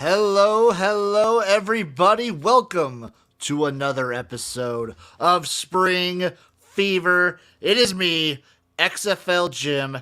Hello, everybody. Welcome to another episode of Spring Fever. It is me, XFL Jim.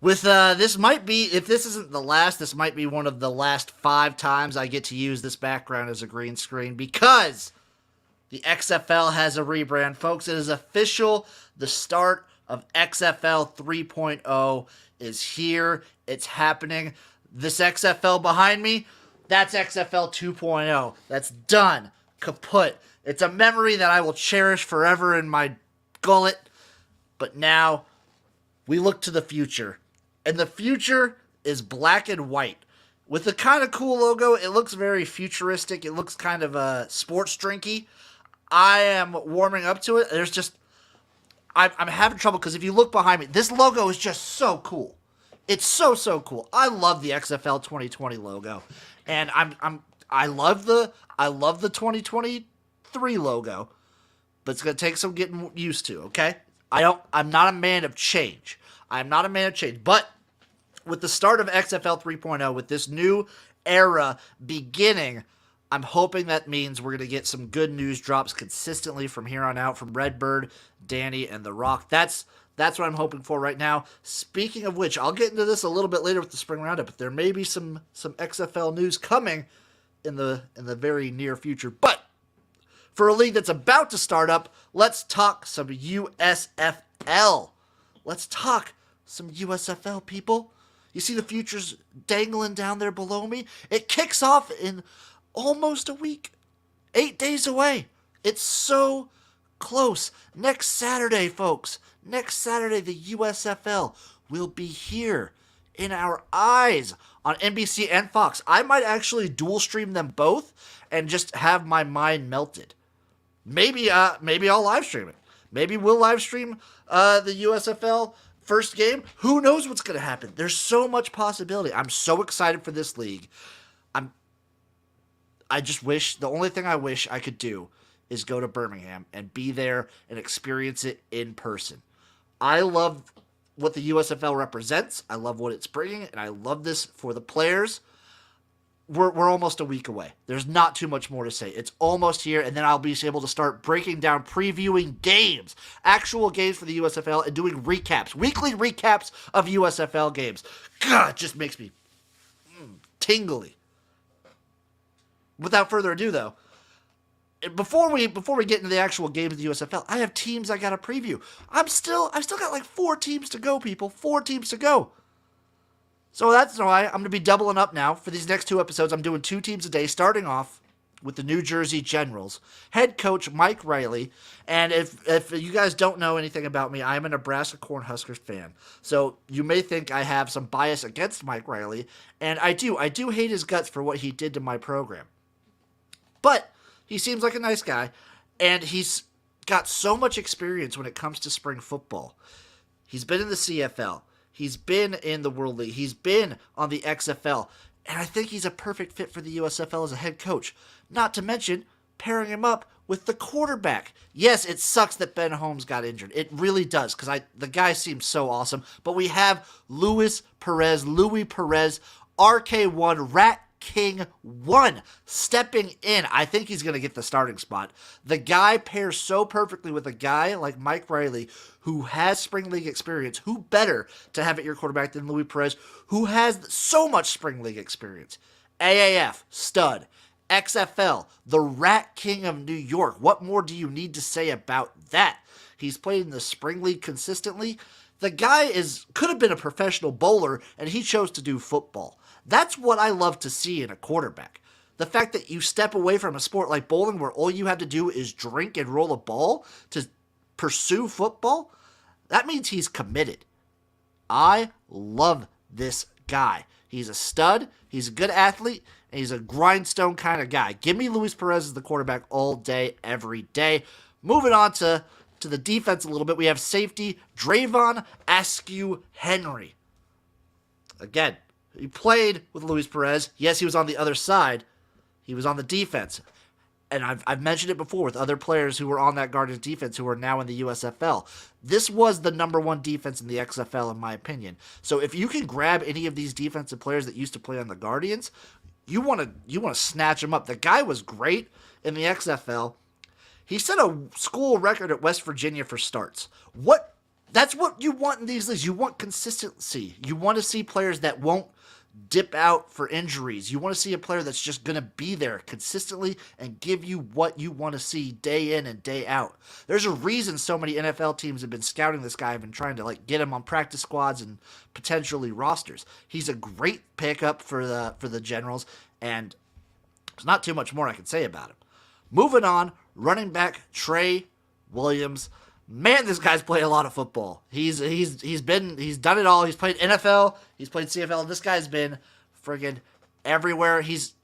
With this might be, if this isn't the last, this might be one of the last 5 times I get to use this background as a green screen because the XFL has a rebrand, folks. It is official. The start of XFL 3.0 is here. It's happening. This XFL behind me, that's XFL 2.0. That's done. Kaput. It's a memory that I will cherish forever in my gullet. But now, we look to the future. And the future is black and white. With a kind of cool logo, it looks very futuristic. It looks kind of sports drinky. I am warming up to it. I'm having trouble because if you look behind me, this logo is just so cool. It's so cool. I love the XFL 2020 logo, and I love the 2023 logo, but it's gonna take some getting used to. Okay, I'm not a man of change. But with the start of XFL 3.0, with this new era beginning, I'm hoping that means we're gonna get some good news drops consistently from here on out from Redbird, Danny, and The Rock. That's what I'm hoping for right now. Speaking of which, I'll get into this a little bit later with the spring roundup, but there may be some XFL news coming in the very near future. But for a league that's about to start up, let's talk some USFL. Let's talk some USFL, people. You see the futures dangling down there below me? It kicks off in almost a week. 8 days away. It's so close. Next Saturday, folks. Next Saturday, the USFL will be here in our eyes on NBC and Fox. I might actually dual stream them both and just have my mind melted. Maybe I'll live stream it. Maybe we'll live stream the USFL first game. Who knows what's going to happen? There's so much possibility. I'm so excited for this league. The only thing I wish I could do is go to Birmingham and be there and experience it in person. I love what the USFL represents. I love what it's bringing, and I love this for the players. We're almost a week away. There's not too much more to say. It's almost here, and then I'll be able to start breaking down, previewing games, actual games for the USFL, and doing recaps, weekly recaps of USFL games. God, it just makes me tingly. Without further ado, though, before we get into the actual games of the USFL, I have teams I got to preview. I've still got like 4 teams to go, people. 4 teams to go. So that's why I'm going to be doubling up now. For these next 2 episodes, I'm doing 2 teams a day, starting off with the New Jersey Generals. Head coach Mike Riley. And if you guys don't know anything about me, I'm a Nebraska Cornhuskers fan. So you may think I have some bias against Mike Riley. And I do. I do hate his guts for what he did to my program. But he seems like a nice guy, and he's got so much experience when it comes to spring football. He's been in the CFL. He's been in the World League. He's been on the XFL. And I think he's a perfect fit for the USFL as a head coach. Not to mention pairing him up with the quarterback. Yes, it sucks that Ben Holmes got injured. It really does, because the guy seems so awesome. But we have Louis Perez, RK1, Rat King 1 stepping in. I think he's going to get the starting spot. The guy pairs so perfectly with a guy like Mike Riley, who has spring league experience. Who better to have at your quarterback than Louis Perez, who has so much spring league experience? AAF, stud. XFL, the Rat King of New York. What more do you need to say about that? He's played in the spring league consistently. The guy could have been a professional bowler, and he chose to do football. That's what I love to see in a quarterback. The fact that you step away from a sport like bowling where all you have to do is drink and roll a ball to pursue football, that means he's committed. I love this guy. He's a stud, he's a good athlete, and he's a grindstone kind of guy. Give me Luis Perez as the quarterback all day, every day. Moving on to the defense a little bit, we have safety Dravon Askew-Henry. Again, he played with Luis Perez. Yes, he was on the other side. He was on the defense. And I've mentioned it before with other players who were on that Guardians defense who are now in the USFL. This was the number 1 defense in the XFL, in my opinion. So if you can grab any of these defensive players that used to play on the Guardians, you want to snatch him up. The guy was great in the XFL. He set a school record at West Virginia for starts. That's what you want in these leagues. You want consistency. You want to see players that won't dip out for injuries. You want to see a player that's just going to be there consistently and give you what you want to see day in and day out. There's a reason so many NFL teams have been scouting this guy, have been trying to get him on practice squads and potentially rosters. He's a great pickup for the Generals, and there's not too much more I can say about him. Moving on, running back Trey Williams. Man, this guy's played a lot of football. He's done it all. He's played NFL, he's played CFL. This guy's been friggin' everywhere. He's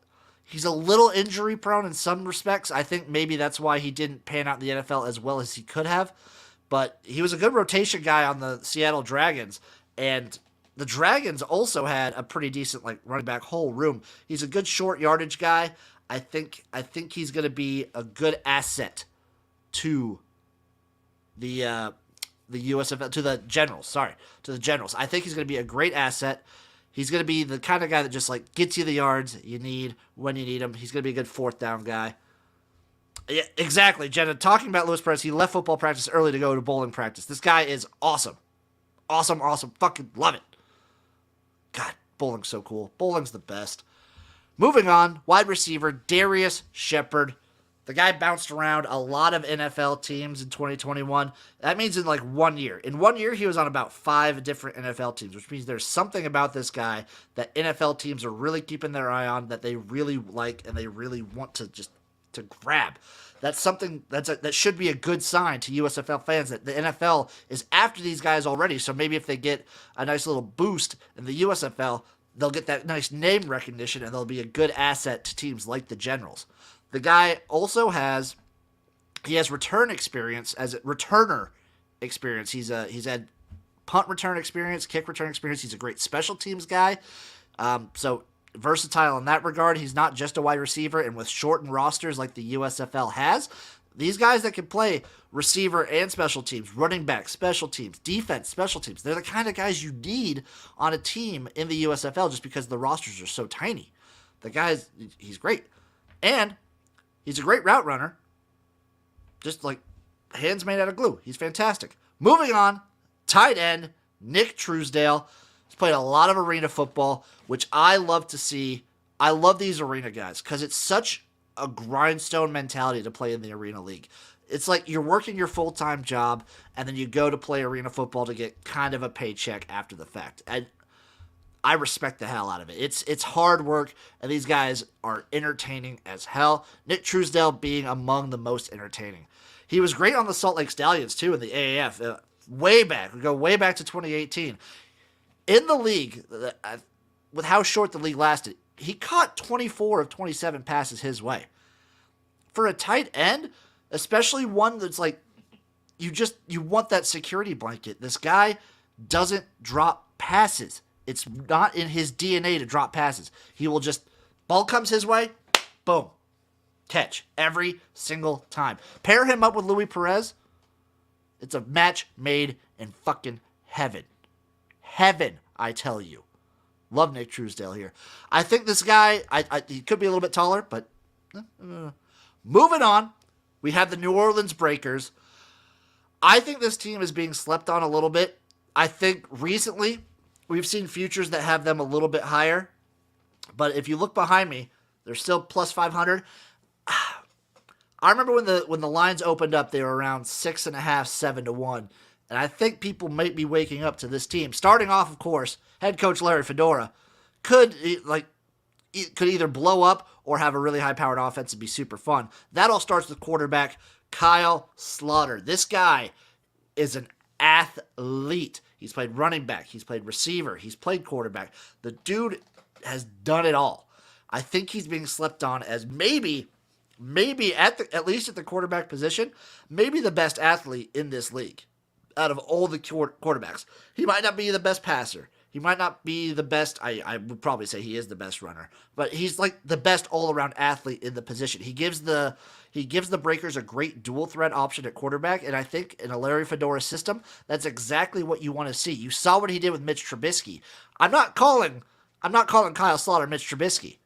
a little injury prone in some respects. I think maybe that's why he didn't pan out in the NFL as well as he could have. But he was a good rotation guy on the Seattle Dragons, and the Dragons also had a pretty decent running back whole room. He's a good short yardage guy. I think he's going to be a good asset to the USFL, to the Generals. I think he's going to be a great asset. He's going to be the kind of guy that just gets you the yards you need when you need them. He's going to be a good fourth down guy. Yeah, exactly, Jenna. Talking about Luis Perez, he left football practice early to go to bowling practice. This guy is awesome. Awesome. Fucking love it. God, bowling's so cool. Bowling's the best. Moving on, wide receiver Darius Shepard. The guy bounced around a lot of NFL teams in 2021. That means in 1 year. In 1 year, he was on about 5 different NFL teams, which means there's something about this guy that NFL teams are really keeping their eye on, that they really like and they really want to grab. That's something that should be a good sign to USFL fans, that the NFL is after these guys already. So maybe if they get a nice little boost in the USFL, they'll get that nice name recognition and they'll be a good asset to teams like the Generals. The guy also has return experience as a returner experience. He's had punt return experience, kick return experience. He's a great special teams guy. So versatile in that regard. He's not just a wide receiver, and with shortened rosters like the USFL has, these guys that can play receiver and special teams, running back, special teams, defense, special teams, they're the kind of guys you need on a team in the USFL just because the rosters are so tiny. The guy's, he's great. And he's a great route runner. Just hands made out of glue. He's fantastic. Moving on, tight end, Nick Truesdell. He's played a lot of arena football, which I love to see. I love these arena guys because it's such a grindstone mentality to play in the arena league. It's like you're working your full-time job and then you go to play arena football to get kind of a paycheck after the fact. And I respect the hell out of it. It's hard work, and these guys are entertaining as hell. Nick Truesdell being among the most entertaining. He was great on the Salt Lake Stallions, too, in the AAF. Way back. We go way back to 2018. In the league, with how short the league lasted, he caught 24 of 27 passes his way. For a tight end, especially one that's you want that security blanket. This guy doesn't drop passes. It's not in his DNA to drop passes. He will just, ball comes his way, boom, catch every single time. Pair him up with Luis Perez, it's a match made in fucking heaven. Heaven, I tell you. Love Nick Truesdell here. I think this guy, he could be a little bit taller, but moving on, we have the New Orleans Breakers. I think this team is being slept on a little bit. I think recently we've seen futures that have them a little bit higher, but if you look behind me, they're still plus 500. I remember when the lines opened up, they were around 6.5, 7-1. And I think people might be waking up to this team. Starting off, of course, head coach Larry Fedora could either blow up or have a really high-powered offense and be super fun. That all starts with quarterback Kyle Slaughter. This guy is an athlete. He's played running back. He's played receiver. He's played quarterback. The dude has done it all. I think he's being slept on as maybe at least at the quarterback position, maybe the best athlete in this league. Out of all the quarterbacks, he might not be the best passer. He might not be the best. I would probably say he is the best runner, but he's the best all-around athlete in the position. He gives the Breakers a great dual threat option at quarterback, and I think in a Larry Fedora system, that's exactly what you want to see. You saw what he did with Mitch Trubisky. I'm not calling Kyle Slaughter Mitch Trubisky.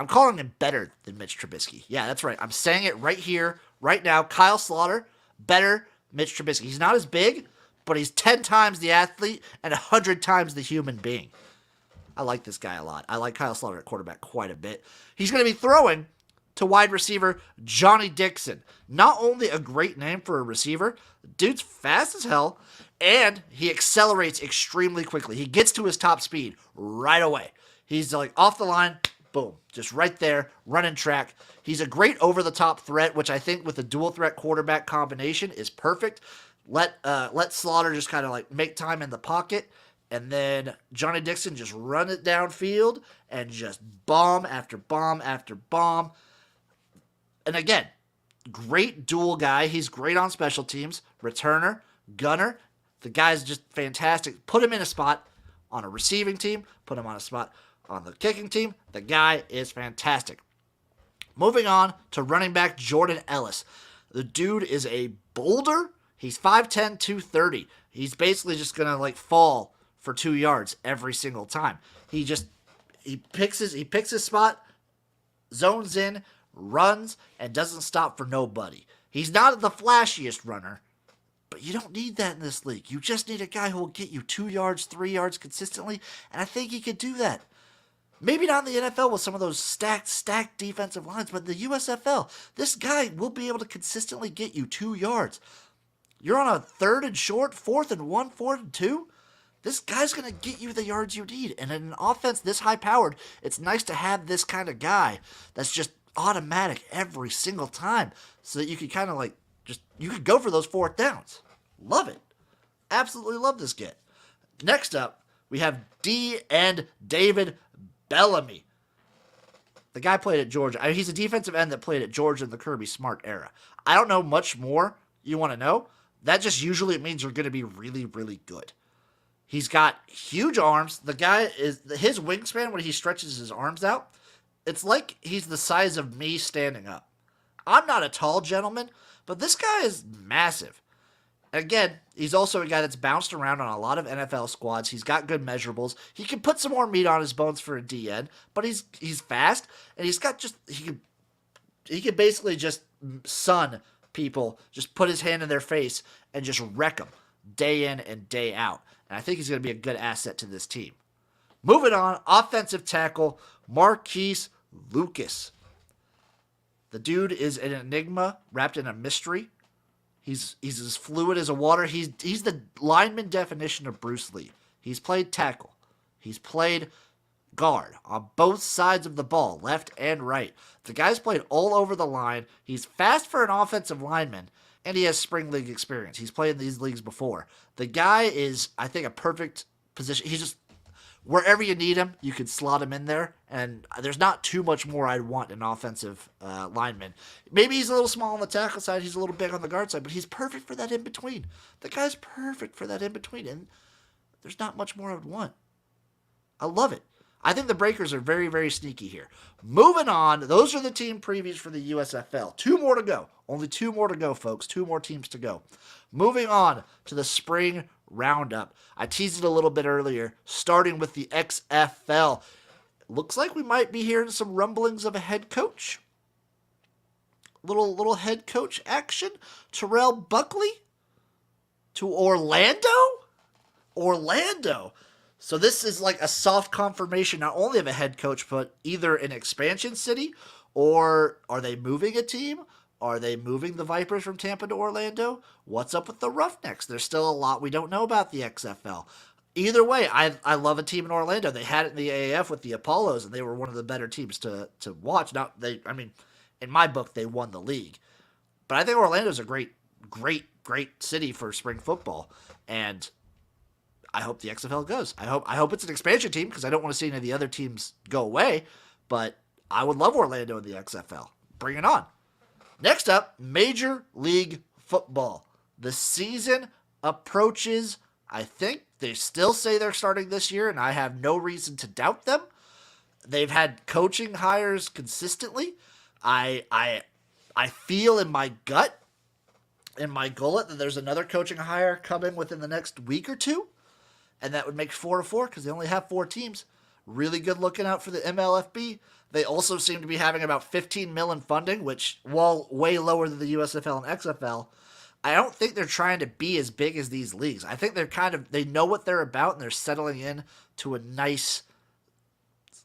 I'm calling him better than Mitch Trubisky. Yeah, that's right. I'm saying it right here, right now. Kyle Slaughter, better Mitch Trubisky. He's not as big, but he's 10 times the athlete and 100 times the human being. I like this guy a lot. I like Kyle Slaughter at quarterback quite a bit. He's going to be throwing to wide receiver Johnnie Dixon. Not only a great name for a receiver, the dude's fast as hell, and he accelerates extremely quickly. He gets to his top speed right away. He's like off the line, boom, just right there, running track. He's a great over-the-top threat, which I think with a dual-threat quarterback combination is perfect. Let Slaughter just kind of like make time in the pocket, and then Johnnie Dixon just run it downfield and just bomb after bomb after bomb. And again, great dual guy. He's great on special teams. Returner, gunner. The guy's just fantastic. Put him in a spot on a receiving team. Put him on a spot on the kicking team. The guy is fantastic. Moving on to running back Jordan Ellis. The dude is a boulder. He's 5'10", 230. He's basically just going to like fall for 2 yards every single time. He picks his spot, zones in, runs, and doesn't stop for nobody. He's not the flashiest runner, but you don't need that in this league. You just need a guy who will get you 2 yards, 3 yards consistently, and I think he could do that. Maybe not in the NFL with some of those stacked defensive lines, but in the USFL, this guy will be able to consistently get you 2 yards. You're on a 3rd and short, 4th and 1, 4th and 2. This guy's going to get you the yards you need. And in an offense this high-powered, it's nice to have this kind of guy that's just automatic every single time so that you can kind of like you could go for those 4th downs. Love it. Absolutely love this kid. Next up, we have D end David Bellamy. The guy played at Georgia. He's a defensive end that played at Georgia in the Kirby Smart era. I don't know much more you want to know. That just usually means you're going to be really, really good. He's got huge arms. The guy his wingspan when he stretches his arms out, it's like he's the size of me standing up. I'm not a tall gentleman, but this guy is massive. Again, he's also a guy that's bounced around on a lot of NFL squads. He's got good measurables. He can put some more meat on his bones for a DN, but he's fast, and he's got he can basically just sun people, just put his hand in their face and just wreck them day in and day out. And I think he's going to be a good asset to this team. Moving on, offensive tackle Marquis Lucas. The dude is an enigma wrapped in a mystery. He's as fluid as a water. He's the lineman definition of Bruce Lee. He's played tackle. He's played guard on both sides of the ball, left and right. The guy's played all over the line. He's fast for an offensive lineman, and he has spring league experience. He's played in these leagues before. The guy is, I think, a perfect position. He's just, wherever you need him, you could slot him in there, and there's not too much more I'd want in an offensive lineman. Maybe he's a little small on the tackle side, he's a little big on the guard side, but he's perfect for that in-between. The guy's perfect for that in-between, and there's not much more I would want. I love it. I think the Breakers are very, very sneaky here. Moving on, those are the team previews for the USFL. 2 more to go. Only 2 more to go, folks. 2 more teams to go. Moving on to the spring roundup. I teased it a little bit earlier, starting with the XFL. Looks like we might be hearing some rumblings of a head coach. Little head coach action. Terrell Buckley to Orlando? Orlando. So this is like a soft confirmation not only of a head coach, but either an expansion city, or are they moving a team? Are they moving the Vipers from Tampa to Orlando? What's up with the Roughnecks? There's still a lot we don't know about the XFL. Either way, I love a team in Orlando. They had it in the AAF with the Apollos, and they were one of the better teams to watch. Now, in my book, they won the league. But I think Orlando's a great city for spring football, and I hope the XFL goes. I hope it's an expansion team because I don't want to see any of the other teams go away, but I would love Orlando in the XFL. Bring it on. Next up, Major League Football. The season approaches. I think they still say they're starting this year, and I have no reason to doubt them. They've had coaching hires consistently. I feel in my gut, in my gullet, that there's another coaching hire coming within the next week or two. And that would make 4-4 because they only have 4 teams. really good looking out for the MLFB. They also seem to be having about 15 mil in funding, which, while way lower than the USFL and XFL, I don't think they're trying to be as big as these leagues. I think they know what they're about and they're settling in to a nice,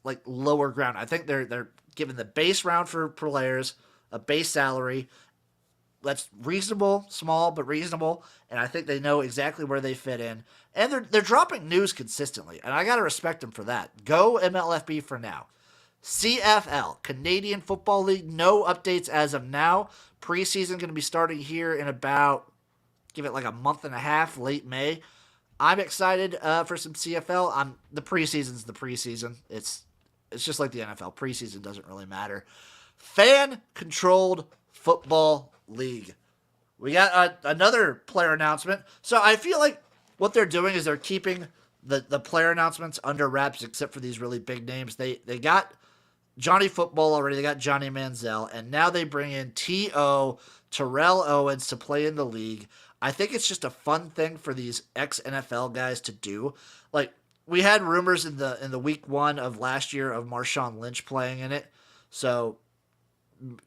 like, lower ground. I think they're giving the base round for players, a base salary that's reasonable, small but reasonable, and I think they know exactly where they fit in. And they're dropping news consistently, and I gotta respect them for that. Go MLFB for now. CFL, Canadian Football League, no updates as of now. Preseason going to be starting here in about, give it like a month and a half, late May. I'm excited for some CFL. The preseason's the preseason. It's just like the NFL. Preseason doesn't really matter. Fan-controlled football league. We got another player announcement. So I feel like what they're doing is they're keeping the player announcements under wraps, except for these really big names. They got Johnnie Football already. They got Johnny Manziel, and now they bring in T.O. Terrell Owens to play in the league. I think it's just a fun thing for these ex-NFL guys to do. Like, we had rumors in the week 1 of last year of Marshawn Lynch playing in it, so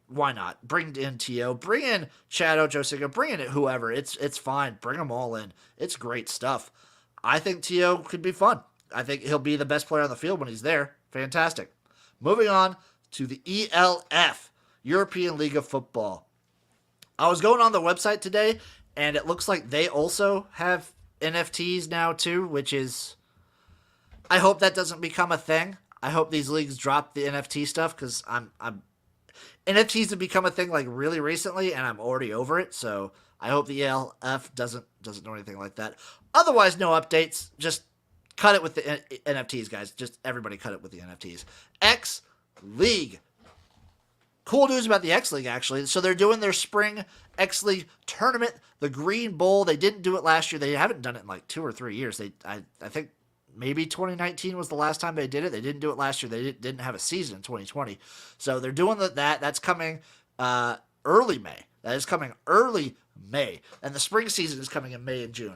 why not? Bring in T.O., bring in Chad Ochocinco, bring in whoever. It's fine. Bring them all in. It's great stuff. I think T.O. could be fun. I think he'll be the best player on the field when he's there. Fantastic. Moving on to the ELF, European League of Football. I was going on the website today, and it looks like they also have NFTs now too, which is, I hope that doesn't become a thing. I hope these leagues drop the NFT stuff, because NFTs have become a thing like really recently, and I'm already over it. So I hope the ELF doesn't do anything like that. Otherwise, no updates. Just cut it with the NFTs, guys. Just everybody cut it with the NFTs. X League. Cool news about the X League, actually. So they're doing their spring X League tournament, the Green Bowl. They didn't do it last year. They haven't done it in like 2 or 3 years. I think maybe 2019 was the last time they did it. They didn't do it last year. They didn't have a season in 2020. So they're doing that. That's coming early May. That is coming early May. And the spring season is coming in May and June.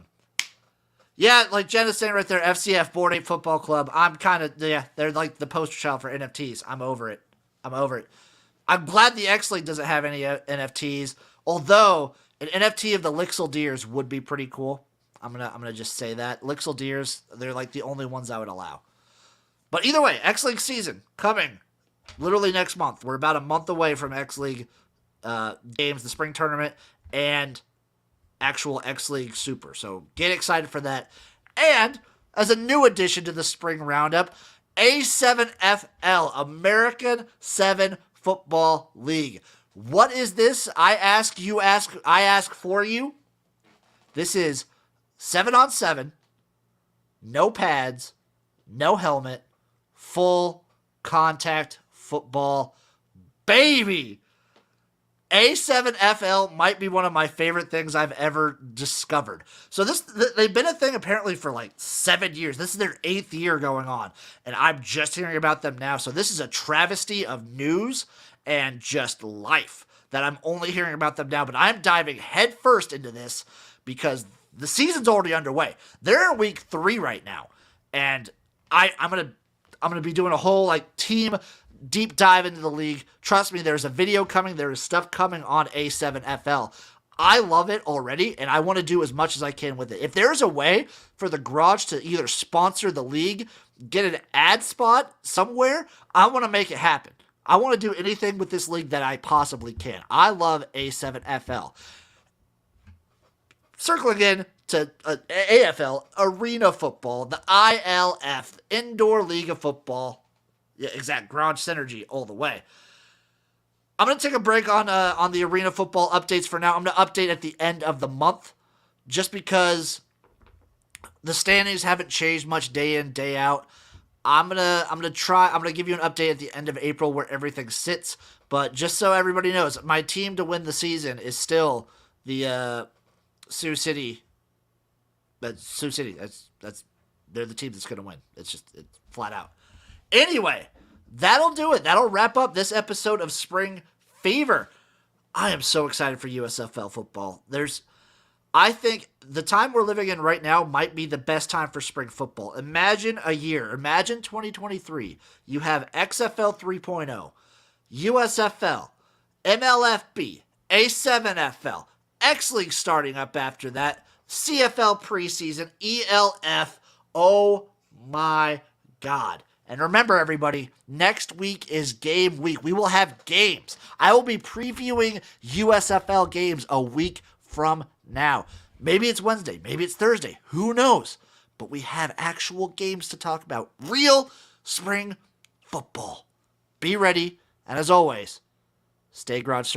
Yeah, like Jen is saying right there, FCF, Board 8 Football Club. I'm kind of, they're like the poster child for NFTs. I'm over it. I'm glad the X League doesn't have any NFTs, although an NFT of the Lixel Deers would be pretty cool. I'm gonna just say that. Lixel Deers, they're like the only ones I would allow. But either way, X League season coming literally next month. We're about a month away from X League games, the spring tournament, and actual X League Super. So get excited for that. And as a new addition to the spring roundup, A7FL, American 7 Football League. What is this? I ask, you ask, I ask for you. This is 7-on-7, no pads, no helmet, full contact football, baby. A7FL might be one of my favorite things I've ever discovered. So they've been a thing apparently for like 7 years. This is their 8th year going on, and I'm just hearing about them now. So this is a travesty of news and just life that I'm only hearing about them now. But I'm diving headfirst into this because the season's already underway. They're in week 3 right now, and I'm gonna be doing a whole like team deep dive into the league. Trust me, there's a video coming. There is stuff coming on A7FL. I love it already, and I want to do as much as I can with it. If there's a way for the Garage to either sponsor the league, get an ad spot somewhere, I want to make it happen. I want to do anything with this league that I possibly can. I love A7FL. Circling in to AFL, Arena Football, the ILF, Indoor League of Football. Yeah, exact. Garage Synergy all the way. I'm going to take a break on the Arena Football updates for now. I'm going to update at the end of the month just because the standings haven't changed much day in, day out. I'm going to give you an update at the end of April where everything sits, but just so everybody knows, my team to win the season is still the Sioux City. Sioux City. They're the team that's going to win. It's flat out. Anyway, that'll do it. That'll wrap up this episode of Spring Fever. I am so excited for USFL football. I think the time we're living in right now might be the best time for spring football. Imagine a year. Imagine 2023. You have XFL 3.0, USFL, MLFB, A7FL, X-League starting up after that, CFL preseason, ELF. Oh my God. And remember, everybody, next week is game week. We will have games. I will be previewing USFL games a week from now. Maybe it's Wednesday. Maybe it's Thursday. Who knows? But we have actual games to talk about. Real spring football. Be ready. And as always, stay garage